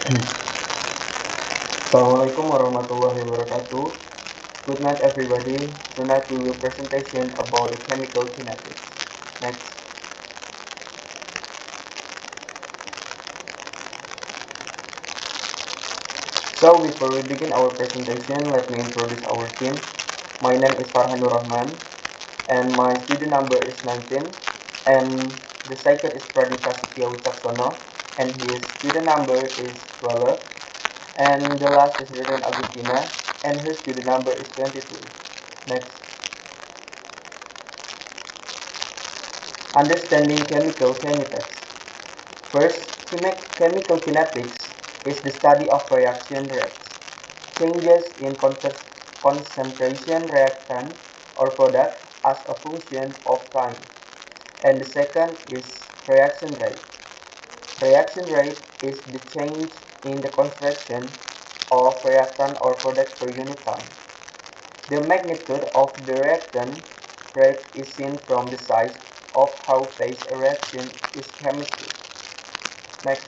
Assalamualaikum warahmatullahi wabarakatuh. Good night everybody. Tonight we will presentation about the chemical kinetics. Next. So before we begin our presentation, let me introduce our team. My name is Farhanur Rahman and my student number is 19, and the second is Pradita Setio Wicaksono and his student number is 12, and the last is Reden Agustina and her student number is 22. Next. Understanding chemical kinetics. First, chemical kinetics is the study of reaction rates, changes in concentration reactant or product as a function of time. And the second is reaction rate. Reaction rate is the change in the concentration of reactant or product per unit time. The magnitude of the reactant rate is seen from the size of how fast a reaction is chemically. Next.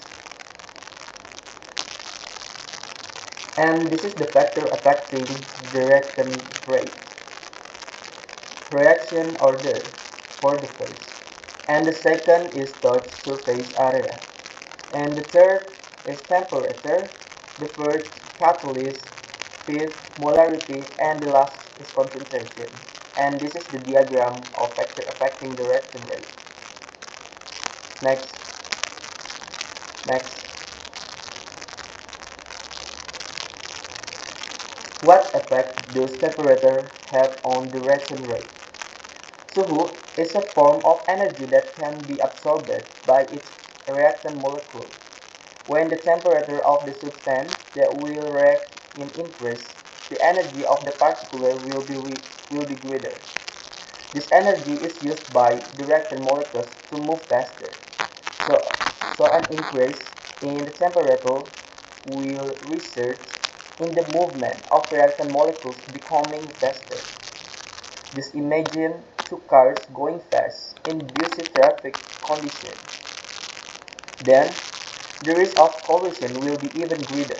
And this is the factor affecting the reaction rate. Reaction order for the first. And the second is touch surface area. And the third is temperature. The fourth catalyst, fifth molarity, and the last is concentration. And this is the diagram of factor affecting the reaction rate. Next. Next. What effect does temperature have on the reaction rate? Suhu is a form of energy that can be absorbed by its reactant molecule. When the temperature of the substance that will react increase, the energy of the particle will be greater. This energy is used by the reactant molecules to move faster. So an increase in the temperature will result in the movement of reactant molecules becoming faster. Just imagine two cars going fast in busy traffic conditions. Then, the risk of collision will be even greater.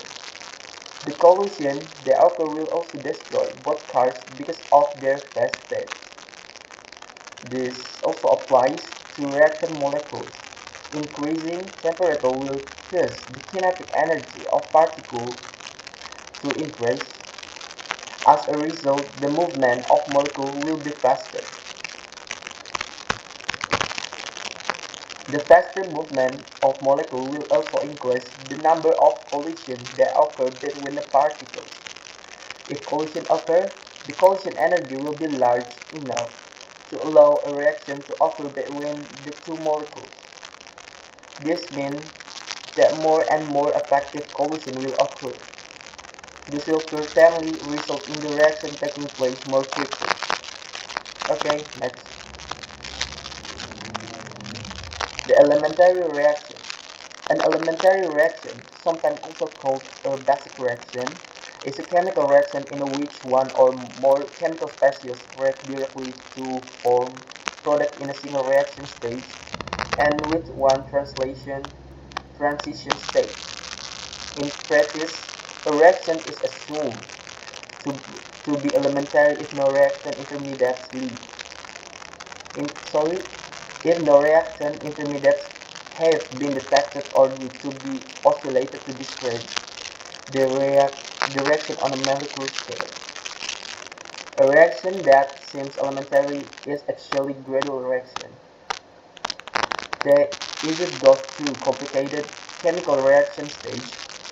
The collision that occur will also destroy both cars because of their fast pace. This also applies to reactant molecules. Increasing temperature will cause the kinetic energy of particles to increase. As a result, the movement of molecules will be faster. The faster movement of molecules will also increase the number of collisions that occur between the particles. If collision occurs, the collision energy will be large enough to allow a reaction to occur between the two molecules. This means that more and more effective collision will occur. This will certainly result in the reaction taking place more quickly. Okay, next. The elementary reaction. An elementary reaction, sometimes also called a basic reaction, is a chemical reaction in which one or more chemical species react directly to form product in a single reaction stage and with one transition state. In practice, a reaction is assumed to be elementary if no reaction intermediates lead. If no reaction intermediates have been detected or need to be oscillated to describe the reaction on a molecular scale. A reaction that seems elementary is actually gradual reaction. They either go through complicated chemical reaction stage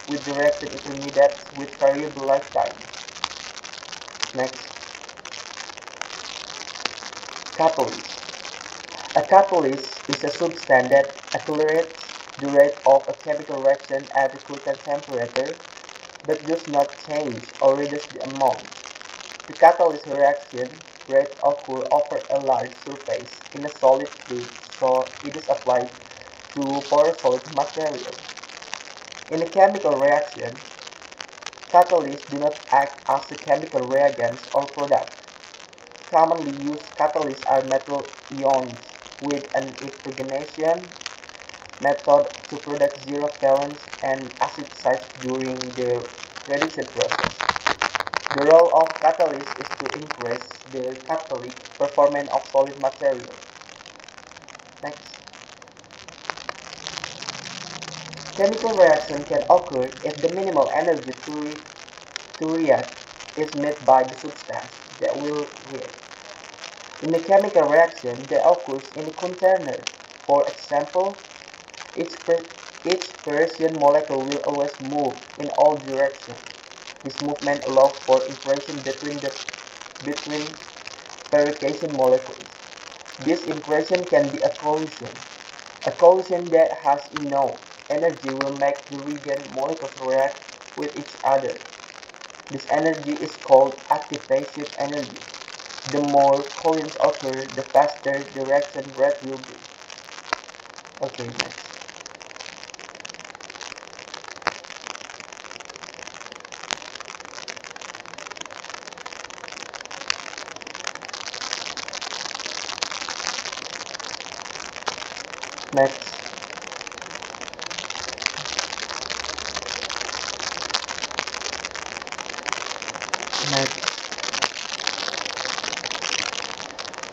with the reaction intermediates with variable lifetime. Next. Catalyst. A catalyst is a substance that accelerates the rate of a chemical reaction at a critical temperature, but does not change or reduce the amount. The catalyst reaction rate occurs over a large surface in a solid fluid, so it is applied to porous solid material. In a chemical reaction, catalysts do not act as a chemical reagents or product. Commonly used catalysts are metal ions with an hydrogenation method to produce zero valence and acid sites during the reduction process. The role of catalyst is to increase the catalytic performance of solid material. Next. Chemical reaction can occur if the minimal energy to react is met by the substance that will react. In a chemical reaction that occurs in a container, for example, each, each Parisian molecule will always move in all directions. This movement allows for interaction between fabrication molecules. This interaction can be a collision. A collision that has enough energy will make the reagent molecules react with each other. This energy is called active-passive energy. The more collisions occur, the faster the reaction rate will be. Okay, next. Next. Next.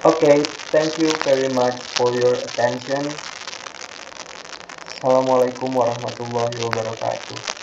Okay, thank you very much for your attention. Assalamualaikum warahmatullahi wabarakatuh.